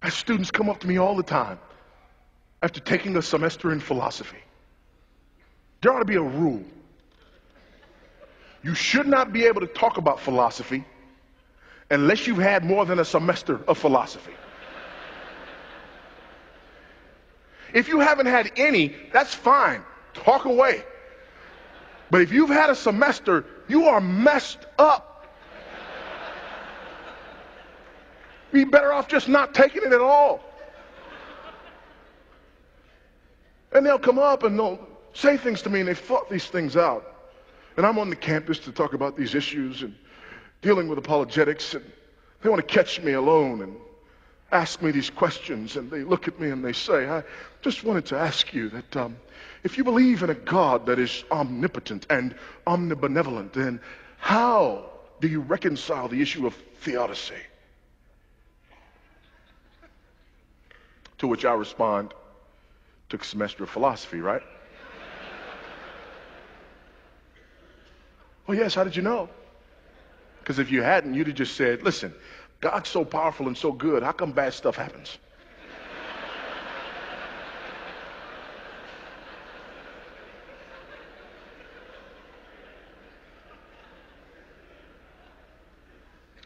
I have students come up to me all the time after taking a semester in philosophy. There ought to be a rule. You should not be able to talk about philosophy unless you've had more than a semester of philosophy. If you haven't had any, that's fine. Talk away. But if you've had a semester, you are messed up. You'd be better off just not taking it at all. And they'll come up and they'll say things to me, and they've thought these things out. And I'm on the campus to talk about these issues and dealing with apologetics, and they want to catch me alone and ask me these questions, and they look at me and they say, I just wanted to ask you that if you believe in a God that is omnipotent and omnibenevolent, then how do you reconcile the issue of theodicy? To which I respond, took a semester of philosophy, right? Well, yes, how did you know? Because if you hadn't, you'd have just said, listen, God's so powerful and so good, how come bad stuff happens?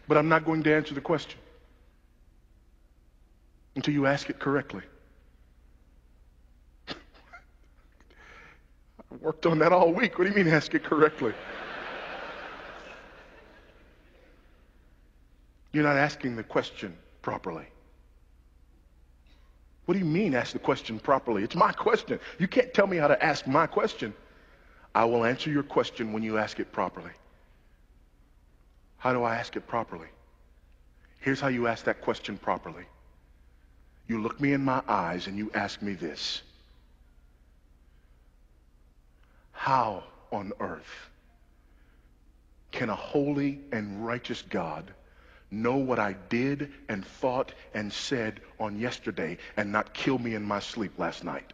But I'm not going to answer the question until you ask it correctly. I worked on that all week. What do you mean ask it correctly? You're not asking the question properly. What do you mean ask the question properly? It's my question. You can't tell me how to ask my question. I will answer your question when you ask it properly. How do I ask it properly? Here's how you ask that question properly. You look me in my eyes and you ask me this. How on earth can a holy and righteous God know what I did and thought and said on yesterday and not kill me in my sleep last night?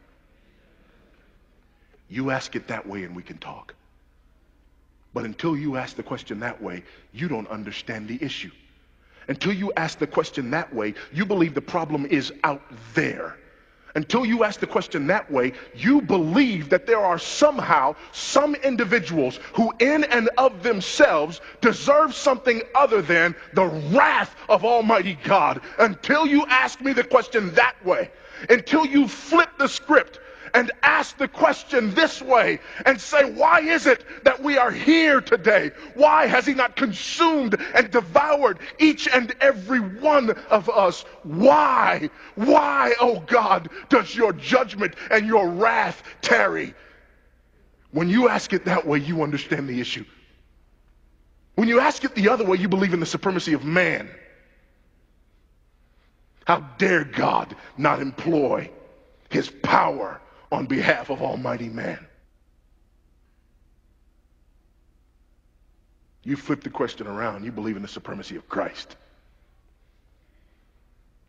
You ask it that way and we can talk. But until you ask the question that way, you don't understand the issue. Until you ask the question that way, you believe the problem is out there. Until you ask the question that way, you believe that there are somehow some individuals who in and of themselves deserve something other than the wrath of Almighty God. Until you ask me the question that way, until you flip the script and ask the question this way and say, why is it that we are here today? Why has he not consumed and devoured each and every one of us? Why, oh God, does your judgment and your wrath tarry? When you ask it that way, you understand the issue. When you ask it the other way, you believe in the supremacy of man. How dare God not employ his power on behalf of almighty man? You flip the question around. You believe in the supremacy of Christ.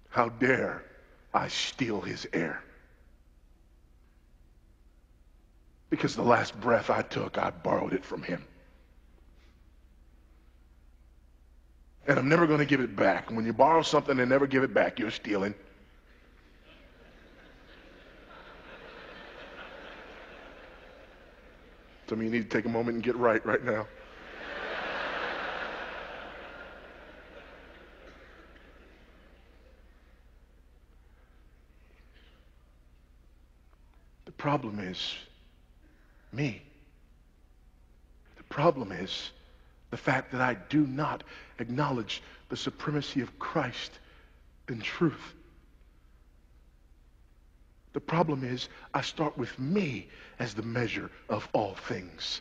How dare I steal his air? Because the last breath I took, I borrowed it from him. And I'm never going to give it back. And when you borrow something and never give it back, you're stealing. Some of you need to take a moment and get right now. The problem is me. The problem is the fact that I do not acknowledge the supremacy of Christ in truth. The problem is I start with me as the measure of all things.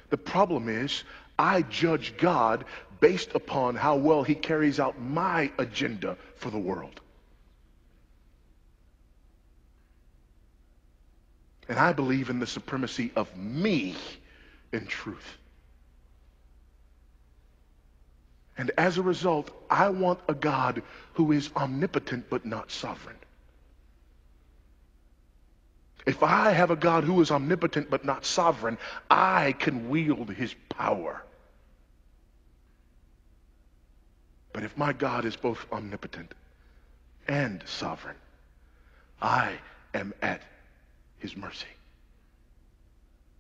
The problem is I judge God based upon how well he carries out my agenda for the world. And I believe in the supremacy of me in truth. And as a result, I want a God who is omnipotent but not sovereign. If I have a God who is omnipotent but not sovereign, I can wield his power. But But if my God is both omnipotent and sovereign, I am at his mercy.